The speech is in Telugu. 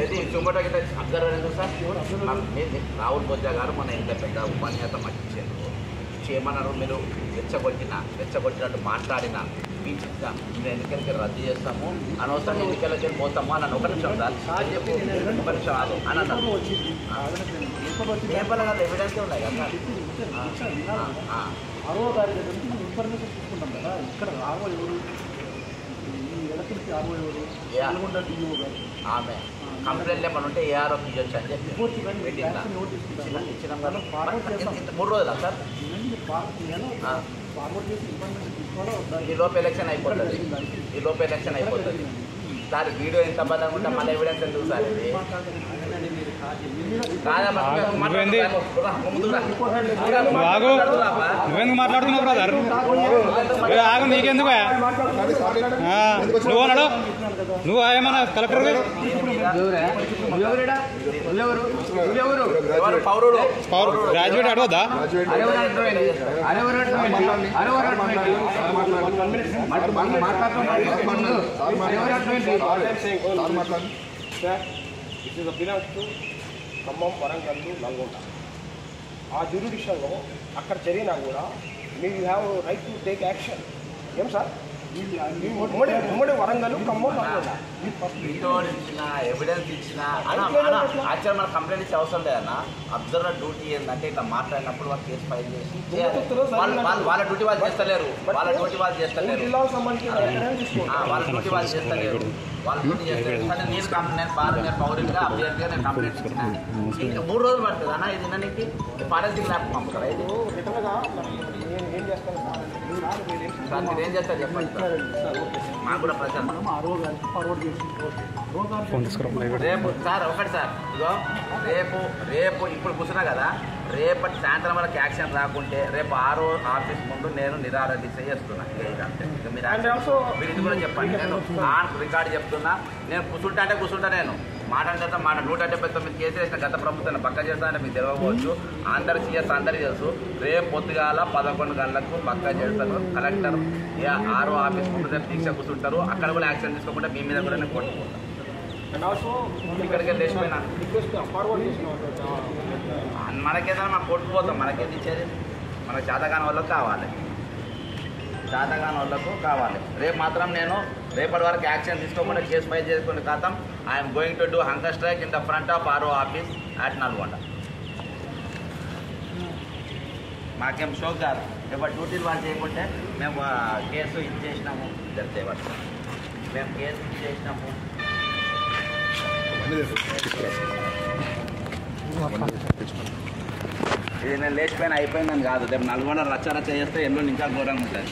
ఏది చుమ్మటకి అబ్జర్వర్ ఎందుకు సార్ రాహుల్ బొజ్జా గారు మన ఇంత పెద్ద ఉపన్యాసం మాకు ఇచ్చారు. చేయమన్నారు, మీరు వెచ్చగొట్టినట్టు మాట్లాడినా మీ చిత్త మేము ఎన్నికలకి రద్దు చేస్తాము, అనవసరంగా ఎన్నికలకి పోతాము అని ఒక నిమిషం సార్ చెప్పు, ఒక నిమిషం ఆగు అని అన్నారు. పేపర్లో కదా ఎవిడెన్స్ ఉన్నాయి కదా సార్. 6వ తారీఖు నుంచి ఇన్ఫర్మేషన్ తీసుకుంటాం కదా. ఇక్కడ రావో ఎవరు ఈ ఎలక్షన్కి రావో ఎవరు నల్గొండ డిఓ గారు ఆమె కంప్లైంట్ ఏమైనా ఉంటే ఏఆర్ఓ తీయొచ్చు అని చెప్పి ఇచ్చినాం కదా. 3 రోజులా సార్? ఫార్వర్డ్ చేసి ఇన్ఫర్మేషన్ తీసుకోవడం ఈ లోపు ఎలక్షన్ అయిపోతుంది. సార్ వీడియో ఎంత బలంగా ఉంటే మళ్ళీ ఎవిడెన్స్ ఎందుకు సార్? ఇది నువ్వెందుకు మాట్లాడుతున్నావు బ్రదర్? ఆగు, నీకెందుకు? నువ్వు అన్నాడు, నువ్వు ఏమన్నా కలెక్టర్ పౌరుడు గ్రాడ్యుయేట్ అడగద్దా? ఖమ్మం, వరంగల్, నల్గొండ ఆ జ్యూరిడిక్షన్లో అక్కడ జరిగినా కూడా మీరు have right to take action. ఏం సార్? ఉమ్మడి వరంగల్, ఖమ్మం, నల్గొండ ఇచ్చిన ఎవిడెన్స్ ఇచ్చిన యాక్చువల్ మన కంప్లైంట్ ఇచ్చే అవసరం లేదన్న. అబ్జర్వర్ డ్యూటీ ఏంటంటే ఇట్లా మాట్లాడినప్పుడు వాళ్ళు కేసు ఫైల్ చేసి వాళ్ళ డ్యూటీ వాళ్ళు చేస్తలేరు. వాళ్ళ డ్యూటీ వాళ్ళు చేస్తలేరు. నేను పౌరుడిగా అభ్యర్థిగా నేను కంప్లైంట్ ఇచ్చిన. ఇంకా 3 రోజులు పడుతుంది అన్న ఇది వినడానికి. ఫారెన్సిక్ ల్యాబ్ పంపుతారా? ఇది సార్ మీరు ఏం చేస్తారు చెప్పండి మాకు కూడా ప్రజలు. రేపు సార్ ఒకటి సార్ ఇగో రేపు ఇప్పుడు కూర్చున్నా కదా, రేపటి సాయంత్రం వరకు యాక్షన్ రాకుంటే రేపు RO ఆఫీస్ ముందు నేను నిరాహార దీక్ష చేస్తున్నా. ఇదంతే. మీరు ఇది కూడా చెప్పండి. నేను రికార్డు చెప్తున్నా. నేను కూర్చుంటా నేను మాట్లాడితే 179 కేసులు వేసిన గత ప్రభుత్వాన్ని పక్క చేస్తానంటే మీకు తెలియకపోవచ్చు. అందరు CS అందరూ తెలుసు. రేపు పొద్దుగాల 11 గంటలకు పక్క చేస్తాను. కలెక్టర్ RO ఆఫీస్ ముందు రేపు దీక్ష కూర్చుంటారు. అక్కడ కూడా యాక్షన్ తీసుకోకుండా మీ మీద కూడా నేను కొట్టుకుంటాను. ఇక్కడికి లేచిపోయినా మనకేదైనా మనం కొట్టుకుపోతాం. మనకేది ఇచ్చేది? మనకు చేతగాని వాళ్ళకు కావాలి. రేపు మాత్రం నేను రేపటి వరకు యాక్షన్ తీసుకోకుండా కేసు ఫైల్ చేసుకుని ఖాతం. I am going to do hunger strike in the front of RO office at Nalgonda. మాకేం షోక్ కాదు. రేపటి డ్యూటీలు వాళ్ళు చేయకుంటే మేము కేసు ఇచ్చేసినాము. మేము కేసు ఇచ్చేసినాము. ఇది నేను లేచిపోయిన అయిపోయిందని కాదు. రేపు నల్గొండ రచ్చ చేస్తే ఎల్లుండి ఇంకా ఘోరంగా ఉంటుంది.